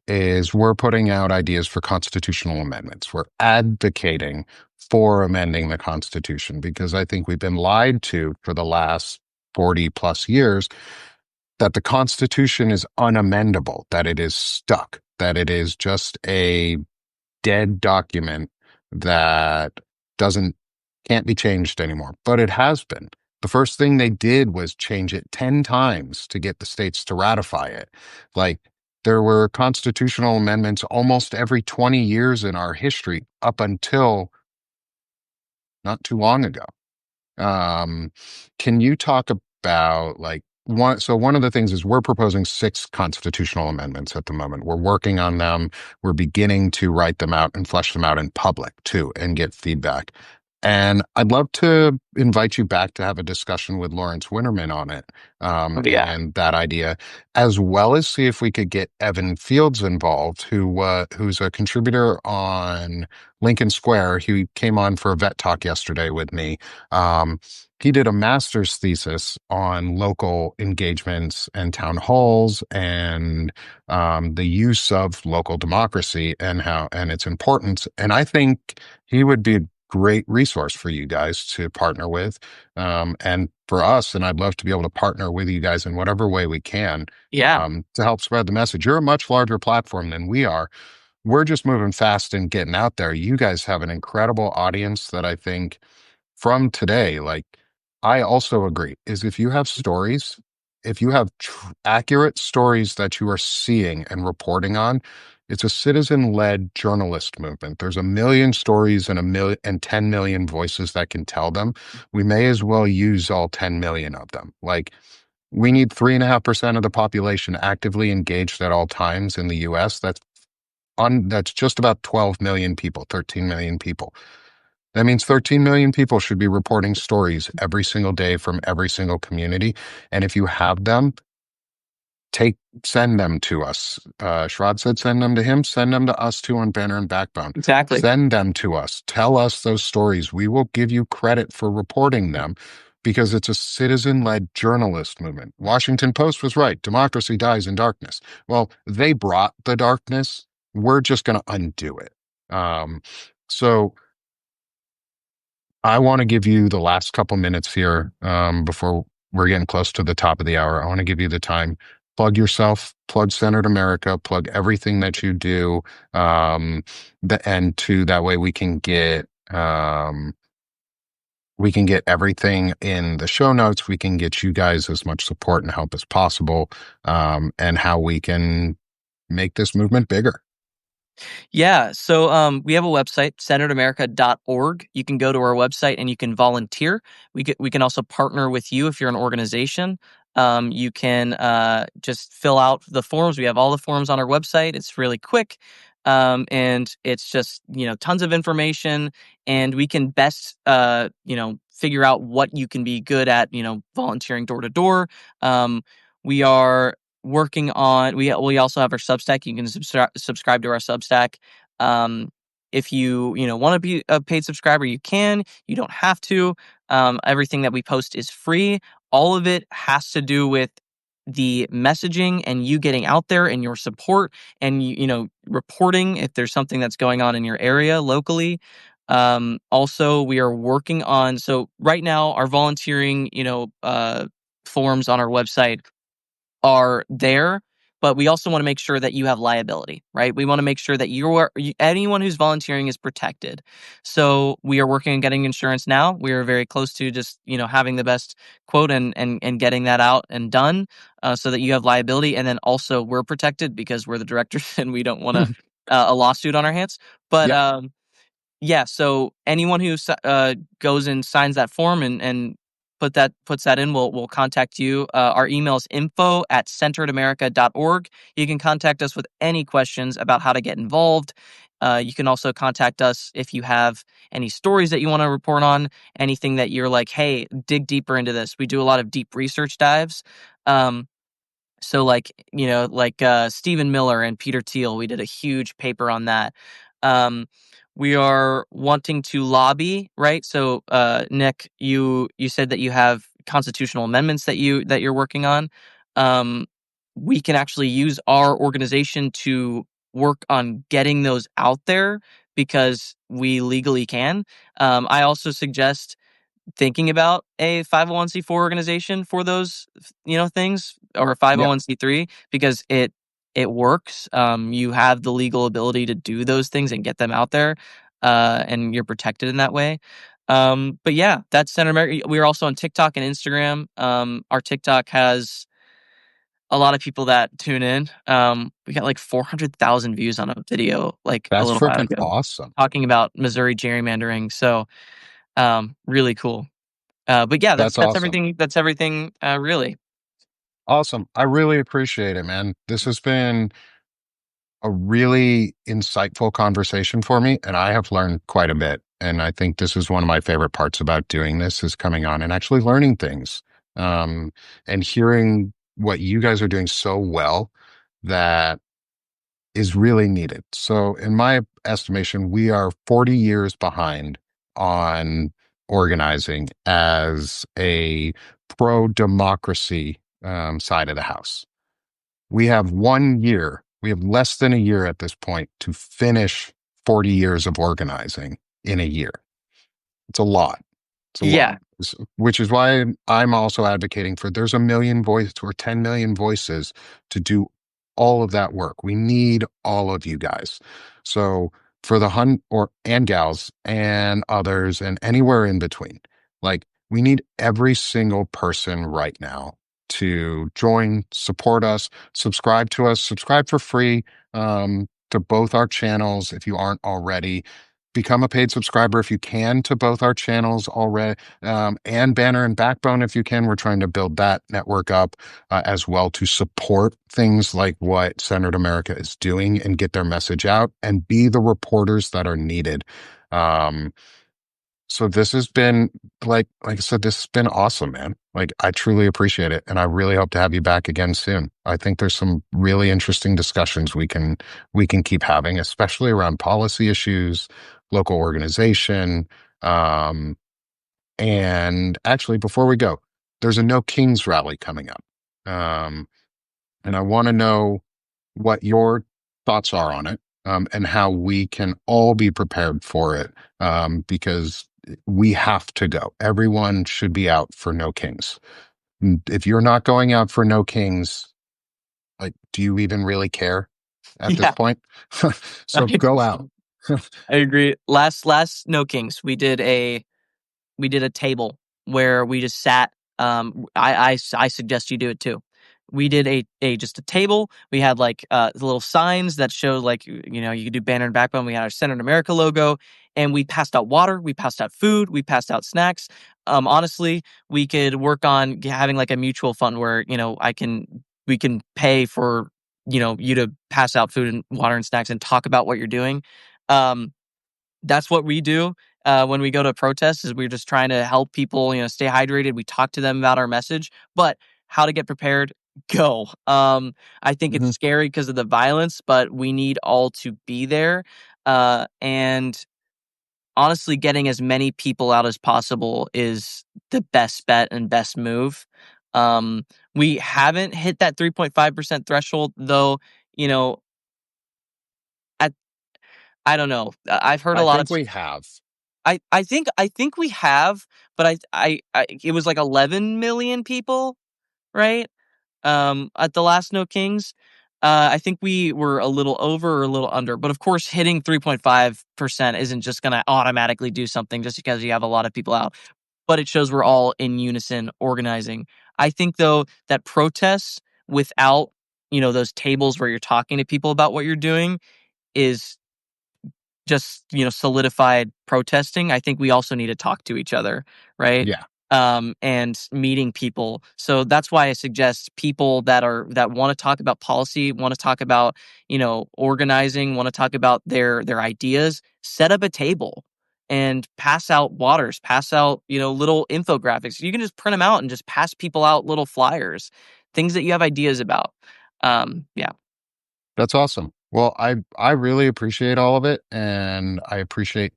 is we're putting out ideas for constitutional amendments. We're advocating for amending the Constitution because I think we've been lied to for the last 40 plus years that the Constitution is unamendable, that it is stuck. that it is just a dead document that doesn't can't be changed anymore. But it has been. The first thing they did was change it 10 times to get the states to ratify it. Like there were constitutional amendments almost every 20 years in our history up until not too long ago. Um, can you talk about like one? So one of the things is we're proposing six constitutional amendments at the moment. We're working on them. We're beginning to write them out and flesh them out in public too, and get feedback. And I'd love to invite you back to have a discussion with Lawrence Winterman on it, Oh, yeah. and that idea, as well as see if we could get Evan Fields involved, who's a contributor on Lincoln Square. He came on for a vet talk yesterday with me. um, he did a master's thesis on local engagements and town halls and the use of local democracy and how and its importance. And I think he would be a great resource for you guys to partner with, and for us. And I'd love to be able to partner with you guys in whatever way we can, Yeah. to help spread the message. You're a much larger platform than we are. We're just moving fast and getting out there. You guys have an incredible audience that I think from today, like I also agree, is if you have stories, if you have accurate stories that you are seeing and reporting on, it's a citizen-led journalist movement. There's a million stories and a million and 10 million voices that can tell them. We may as well use all 10 million of them. Like we need 3.5% of the population actively engaged at all times in the US. That's just about 12 million people, 13 million people. That means 13 million people should be reporting stories every single day from every single community. And if you have them, take send them to us. Shrad said send them to him, send them to us too on Banner and Backbone. Exactly. Send them to us. Tell us those stories. We will give you credit for reporting them because it's a citizen-led journalist movement. Washington Post was right. Democracy dies in darkness. Well, they brought the darkness. We're just going to undo it. So I want to give you the last couple minutes here, before we're getting close to the top of the hour. I want to give you the time. Plug yourself, plug Centered America, plug everything that you do, and to that way we can get everything in the show notes. We can get you guys as much support and help as possible, and how we can make this movement bigger. Yeah, so we have a website, centeredamerica.org. You can go to our website and you can volunteer. We can also partner with you if you're an organization. You can just fill out the forms. We have all the forms on our website. It's really quick, and it's just tons of information, and we can best figure out what you can be good at. Volunteering door to door. We are working on we also have our Substack. You can subscribe to our Substack. Um, if you want to be a paid subscriber, you can. You don't have to. Everything that we post is free. All of it has to do with the messaging and you getting out there and your support and reporting if there's something that's going on in your area locally. Also, we are working on so right now our volunteering forms on our website are there, but we also want to make sure that you have liability, right? We want to make sure that anyone who's volunteering is protected. So we are working on getting insurance now. We are very close to just having the best quote and getting that out and done, so that you have liability, and then also we're protected because we're the directors and we don't want a lawsuit on our hands. But Yep. yeah, so anyone who goes and signs that form and puts that in, we'll contact you. Our email is info@centeredamerica.org. You can contact us with any questions about how to get involved. You can also contact us if you have any stories that you want to report on, anything that you're like, hey, dig deeper into this. We do a lot of deep research dives. So Stephen Miller and Peter Thiel, we did a huge paper on that. Um, we are wanting to lobby, right? So Nick, you said that you have constitutional amendments that you're working on. Um, we can actually use our organization to work on getting those out there because we legally can. I also suggest thinking about a 501c4 organization for those things, or a Yep. 501c3, because it works. You have the legal ability to do those things and get them out there, and you're protected in that way. But yeah, that's Center America. We're also on TikTok and Instagram. Our TikTok has a lot of people that tune in. We got like 400,000 views on a video like a That's little while freaking ago awesome. talking about Missouri gerrymandering. So, really cool. But yeah, That's that's awesome. everything. That's everything. Really. Awesome. I really appreciate it, man. This has been a really insightful conversation for me, and I have learned quite a bit. And I think this is one of my favorite parts about doing this is coming on and actually learning things, um, and hearing what you guys are doing so well that is really needed. So, in my estimation, we are 40 years behind on organizing as a pro democracy side of the house. We have 1 year, we have less than a year at this point to finish 40 years of organizing in a year. It's a lot. It's a lot. Yeah. Which is why I'm also advocating for there's a million voices or 10 million voices to do all of that work. We need all of you guys. So for the hun or and gals and others and anywhere in between, like we need every single person right now to join, support us, subscribe for free to both our channels if you aren't already. Become a paid subscriber if you can to both our channels already, and Banner and Backbone if you can. We're trying to build that network up as well to support things like what Centered America is doing and get their message out and be the reporters that are needed. Um, so this has been like I said, this has been awesome, man. Like I truly appreciate it, and I really hope to have you back again soon. I think there's some really interesting discussions we can keep having, especially around policy issues, local organization, um, and actually before we go, there's a No Kings rally coming up, um, and I want to know what your thoughts are on it, and how we can all be prepared for it, because we have to go. Everyone should be out for No Kings. If you're not going out for No Kings, like, do you even really care at this Yeah. point? So I, go out. I agree. Last No Kings, we did a table where we just sat. I suggest you do it too. We did a just a table. We had like little signs that showed like you could do Banner and Backbone. We had our Center in America logo, and we passed out water. We passed out food. We passed out snacks. Honestly, we could work on having like a mutual fund where we can pay for you to pass out food and water and snacks and talk about what you're doing. Um, that's what we do when we go to protests is we're just trying to help people stay hydrated. We talk to them about our message, but how to get prepared, go. I think it's Mhm. scary because of the violence, but we need all to be there, and honestly getting as many people out as possible is the best bet and best move. We haven't hit that 3.5% threshold though. you know at I don't know. I've heard a I lot of think we have. I think we have, but I it was like 11 million people, right? At the last No Kings. I think we were a little over or a little under, but of course, hitting 3.5% isn't just going to automatically do something just because you have a lot of people out. But it shows we're all in unison organizing. I think though that protests without those tables where you're talking to people about what you're doing is just solidified protesting. I think we also need to talk to each other, right? Yeah. And meeting people. So that's why I suggest people that want to talk about policy, want to talk about organizing, want to talk about their ideas, set up a table and pass out waters, pass out little infographics. You can just print them out and just pass people out little flyers, things that you have ideas about. Yeah. That's awesome. Well, I really appreciate all of it, and I appreciate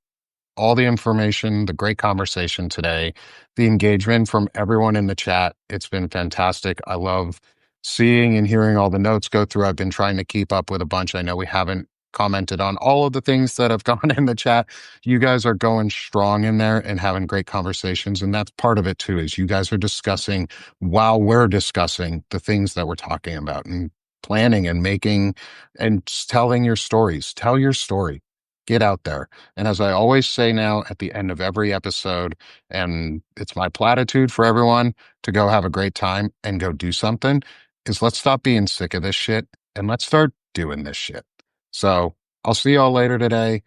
all the information, the great conversation today, the engagement from everyone in the chat. It's been fantastic. I love seeing and hearing all the notes go through. I've been trying to keep up with a bunch. I know we haven't commented on all of the things that have gone in the chat. You guys are going strong in there and having great conversations. And that's part of it too, is you guys are discussing while we're discussing the things that we're talking about. And planning and making and telling your stories. Tell your story. Get out there. And as I always say now at the end of every episode, and it's my platitude for everyone to go have a great time and go do something, is let's stop being sick of this shit and let's start doing this shit. So I'll see y'all later today.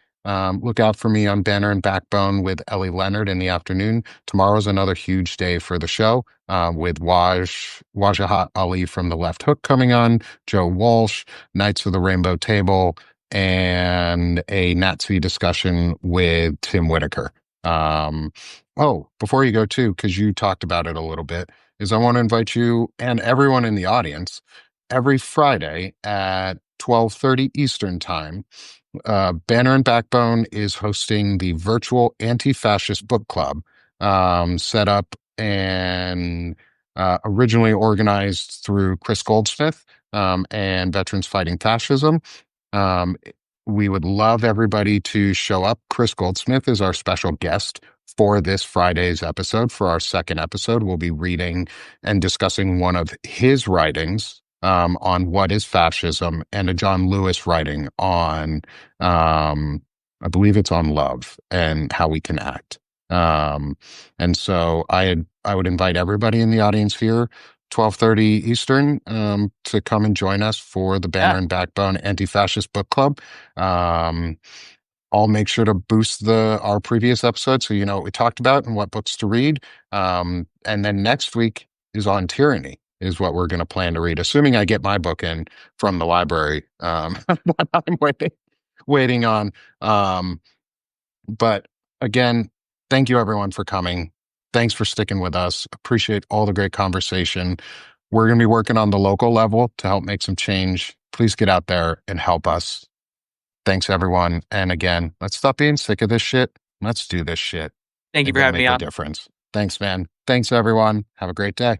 Look out for me on Banner and Backbone with Ellie Leonard in the afternoon. Tomorrow's another huge day for the show, with Wajahat Ali from the Left Hook coming on, Joe Walsh, Knights of the Rainbow Table, and a Nazi discussion with Tim Whitaker. Before you go too, because you talked about it a little bit, is I want to invite you and everyone in the audience every Friday at 12:30 Eastern Time. Banner and Backbone is hosting the virtual anti-fascist book club, set up and originally organized through Chris Goldsmith, and Veterans Fighting Fascism. Um, we would love everybody to show up. Chris Goldsmith is our special guest for this Friday's episode. For our second episode, we'll be reading and discussing one of his writings, on what is fascism, and a John Lewis writing on, I believe it's on love and how we can act. And so I would invite everybody in the audience here, 12:30 Eastern, to come and join us for the Banner Yeah. and Backbone Anti-Fascist Book Club. I'll make sure to boost our previous episode so you know what we talked about and what books to read. And then next week is on tyranny, is what we're going to plan to read, assuming I get my book in from the library, that I'm waiting on. But again, thank you everyone for coming. Thanks for sticking with us. Appreciate all the great conversation. We're going to be working on the local level to help make some change. Please get out there and help us. Thanks, everyone. And again, let's stop being sick of this shit. Let's do this shit Thank you and for go having me make a on. difference. Thanks, man. Thanks, everyone. Have a great day.